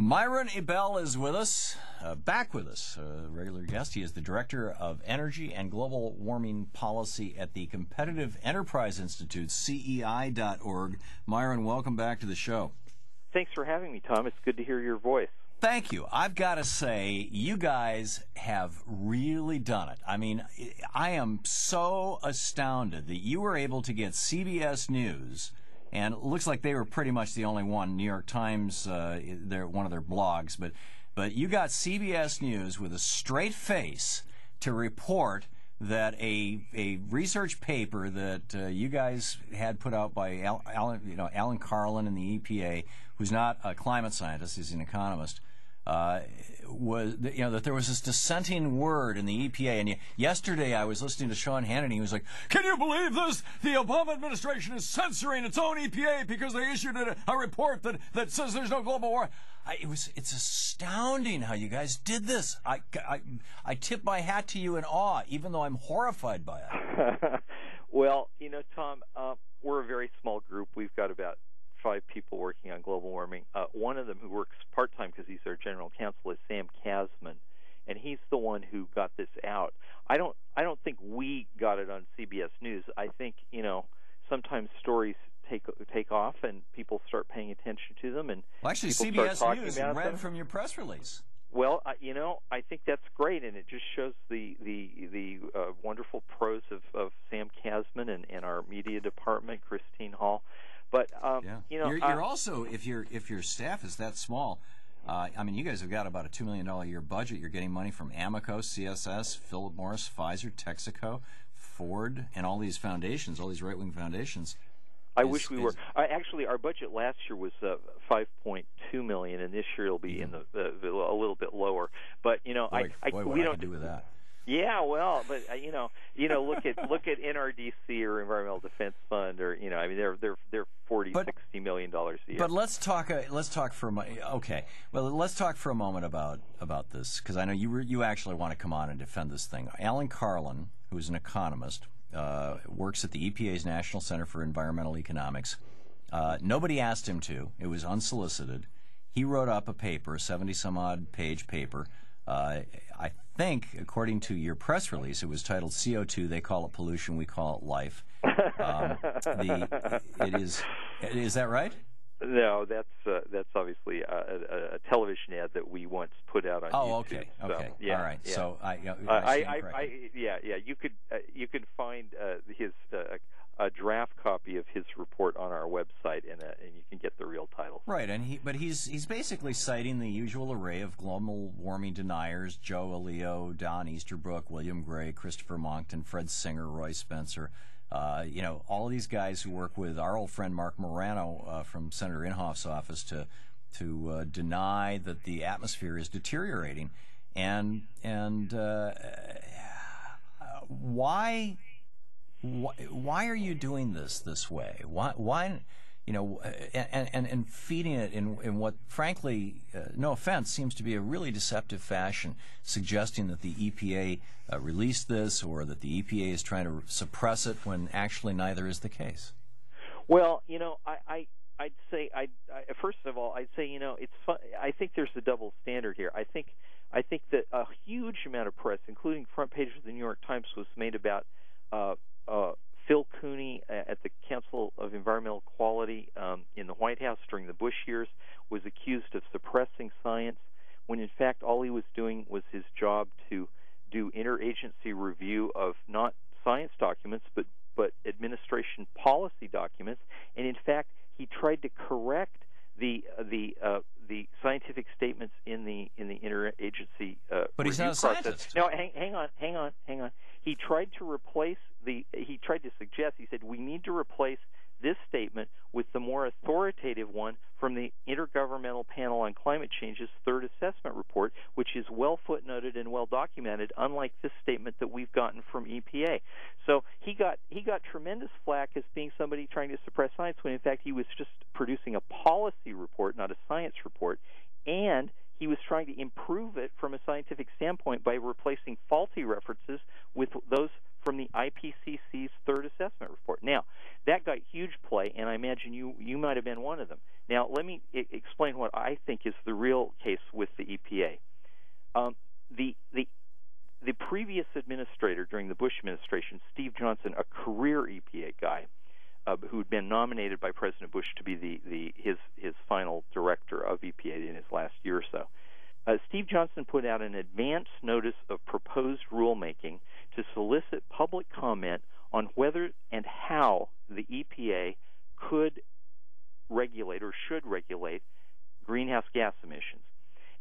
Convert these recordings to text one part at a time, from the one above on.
Myron Ebell is with us, back with us, a regular guest. He is the Director of Energy and Global Warming Policy at the Competitive Enterprise Institute, CEI.org. Myron, welcome back to the show. Thanks for having me, Thom. It's good to hear your voice. Thank you. I've got to say, you guys have really done it. I mean, I am so astounded that you were able to get CBS News, and it looks like they were pretty much the only one, New York Times, one of their blogs, but you got CBS News with a straight face to report that a research paper that you guys had put out by Alan Carlin in the EPA, who's not a climate scientist, he's an economist, was that there was this dissenting word in the EPA. And yesterday I was listening to Sean Hannity. He was like, "Can you believe this? The Obama administration is censoring its own EPA because they issued a report that says there's no global warming." It's astounding how you guys did this. I tip my hat to you in awe, even though I'm horrified by it. Well, Thom, we're a very small group. We've got about 5 people working on global warming. One of them who works part-time because he's our general counsel is Sam Kasman, and he's the one who got this out. I don't think we got it on CBS News. I think, sometimes stories take off and people start paying attention to them, and actually CBS News read from your press release. Well, I think that's great, and it just shows the wonderful prose of Sam Kasman and our media department, Christine Hall. But you're also, if your staff is that small, you guys have got about a $2 million a year budget. You're getting money from Amoco, CSS, Philip Morris, Pfizer, Texaco, Ford, and all these foundations, all these right-wing foundations. I wish we were. Actually, our budget last year was $5.2 million, and this year it'll be in a little bit lower. But we don't do with that. Yeah, well, but look at NRDC or Environmental Defense Fund, or they're $40-60 million a year. But let's talk for a moment. Okay, well, let's talk for a moment about this, because I know you actually want to come on and defend this thing. Alan Carlin, who's an economist, works at the EPA's National Center for Environmental Economics. Nobody asked him to. It was unsolicited. He wrote up a paper, a 70-some-odd page paper. I think, according to your press release, it was titled CO2. They call it pollution. We call it life. Is that right? No, that's obviously a television ad that we once put out on YouTube. Oh, okay, so, okay, yeah, all right. Yeah. So you could find his a draft copy of his report on our website, and you can get the real title. Right, and he's basically citing the usual array of global warming deniers: Joe Aleo, Don Easterbrook, William Gray, Christopher Monckton, Fred Singer, Roy Spencer. All of these guys who work with our old friend Mark Morano from Senator Inhofe's office to deny that the atmosphere is deteriorating, and why are you doing this way? Why and feeding it in what, frankly, no offense, seems to be a really deceptive fashion, suggesting that the EPA released this or that the EPA is trying to suppress it when actually neither is the case? Well, I'd say, first of all, I'd say, it's fun. I think there's a double standard here. I think that a huge amount of press, including front page of the New York Times, was made about Phil Cooney at the Council of Environmental Quality in the White House during the Bush years was accused of suppressing science, when in fact all he was doing was his job to do interagency review of not science documents but administration policy documents, and in fact he tried to correct the scientific statements in the interagency but he's not a scientist. No, hang on. He tried to suggest, he said, we need to replace this statement with the more authoritative one from the Intergovernmental Panel on Climate Change's third assessment report, which is well footnoted and well documented, unlike this statement that we've gotten from EPA. So he got tremendous flack as being somebody trying to suppress science, when in fact he was just producing a policy report, not a science report, and he was trying to improve it from a scientific standpoint by replacing faulty references with those from the IPCC's third assessment report. Now, that got huge play, and I imagine you might have been one of them. Now, let me explain what I think is the real case with the EPA. The previous administrator during the Bush administration, Steve Johnson, a career EPA guy, who'd been nominated by President Bush to be his final director of EPA in his last year or so. Steve Johnson put out an advance notice of proposed rulemaking to solicit public comment on whether and how the EPA could regulate or should regulate greenhouse gas emissions.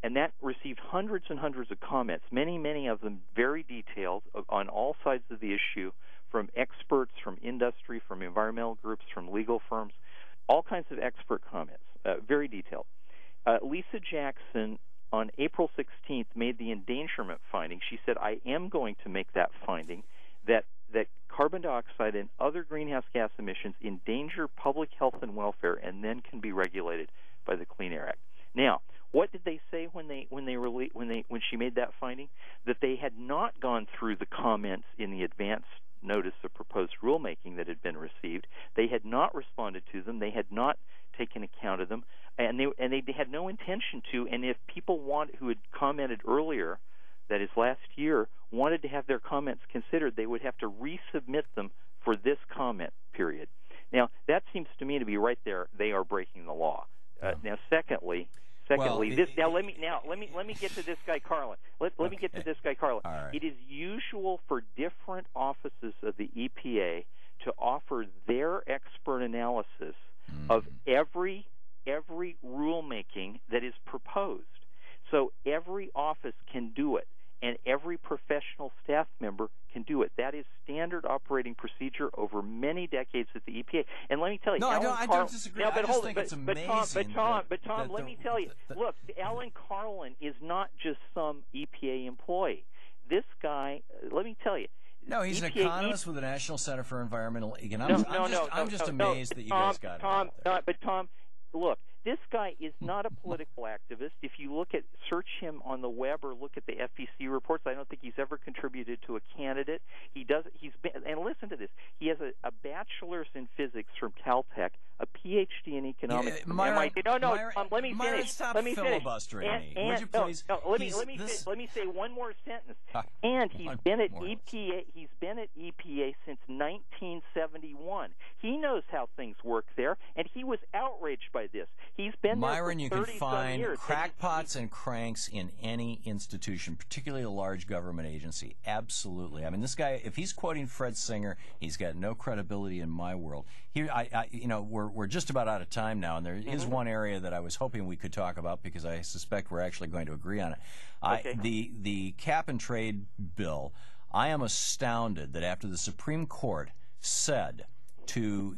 And that received hundreds and hundreds of comments, many of them very detailed on all sides of the issue, from experts, from industry, from environmental groups, from legal firms, all kinds of expert comments, very detailed. Lisa Jackson, on April 16th, made the endangerment finding. She said, I am going to make that finding that carbon dioxide and other greenhouse gas emissions endanger public health and welfare and then can be regulated by the Clean Air Act. Now, what did they say when she made that finding? That they had not gone through the comments in the advance notice of proposed rulemaking that had been received. They had not responded to them. They had not taken account of them, and they had no intention to. And if people who had commented earlier, that is last year, wanted to have their comments considered, they would have to resubmit them for this comment period. Now, that seems to me to be right there. They are breaking the law. Now, secondly, let me get to this guy Carlin. Let me get to this guy Carlin. Right. It is usual for different offices of the EPA to offer their expert analysis of every rulemaking that is proposed. So every office can do it, and every professional staff member can do it. That is standard operating procedure over many decades at the EPA. And let me tell you, I don't disagree. No, but I just think it's amazing. But Tom, let me tell you. Look, Alan Carlin is not just some EPA employee. This guy, let me tell you. No, he's an economist with the National Center for Environmental Economics. I'm just amazed that you guys got it. But Tom, look, this guy is not a political activist. If you search him on the web or look at the FEC reports, I don't think he's ever contributed to a candidate. And listen to this. He has a bachelor's in physics from Caltech, a PhD in economics from MIT. Tom, let me finish. Stop filibustering me. Would you please? Let me say one more sentence. And he's been at EPA. He's been at EPA since 1971. He knows how things work there, and he was outraged by this. He's been Myron, there for 30 you can find years. crackpots and cranks in any institution, particularly a large government agency. Absolutely. I mean, this guy, if he's quoting Fred Singer, he's got no credibility in my world. Here, we're just about out of time now, and there is one area that I was hoping we could talk about because I suspect we're actually going to agree on it. Okay. The cap and trade bill. I am astounded that after the Supreme Court said to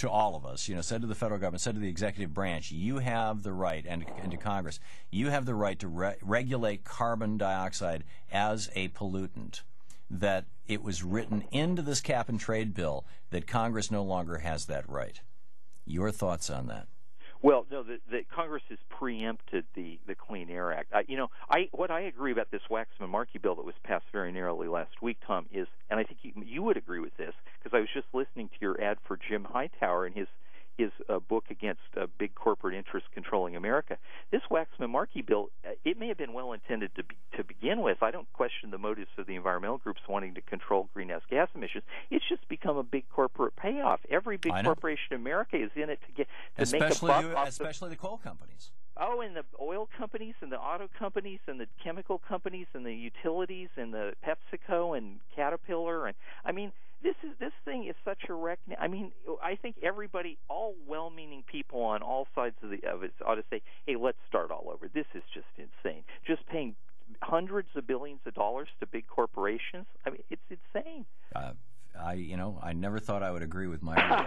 all of us, said to the federal government, said to the executive branch, you have the right, and to Congress, you have the right to regulate carbon dioxide as a pollutant, that it was written into this cap and trade bill that Congress no longer has that right. Your thoughts on that? Well, no, the Congress has preempted the Clean Air Act. What I agree about this Waxman-Markey bill that was passed very narrowly last week, Tom, is, and I think you would agree with this, because I was just listening to your ad for Jim Hightower and his book against big corporate interests controlling America. This Waxman-Markey bill, it may have been well intended to begin with. I don't question the motives of the environmental groups wanting to control greenhouse gas emissions. It's just become a big corporate payoff. Every big corporation in America is in it to make a buck, especially the coal companies. Oh, and the oil companies and the auto companies and the chemical companies and the utilities and the PepsiCo and Caterpillar, and I mean, this thing is such a wreck. I mean, I think everybody, all well-meaning people on all sides of it, ought to say, "Hey, let's start all over. This is just insane. Just paying hundreds of billions of dollars to big corporations. I mean, it's insane." I never thought I would agree with Myron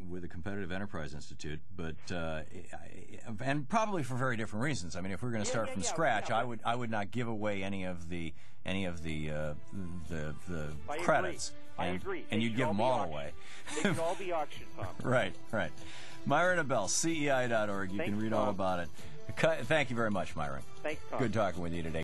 with the Competitive Enterprise Institute, but and probably for very different reasons. I mean, if we're going to start from scratch, I would not give away any of the credits. I agree. And you'd give them all away. They should all be auctioned, Tom. Right. Myron Ebell, CEI.org. You can read all about it. Thank you very much, Myron. Thanks, Tom. Good talking with you today.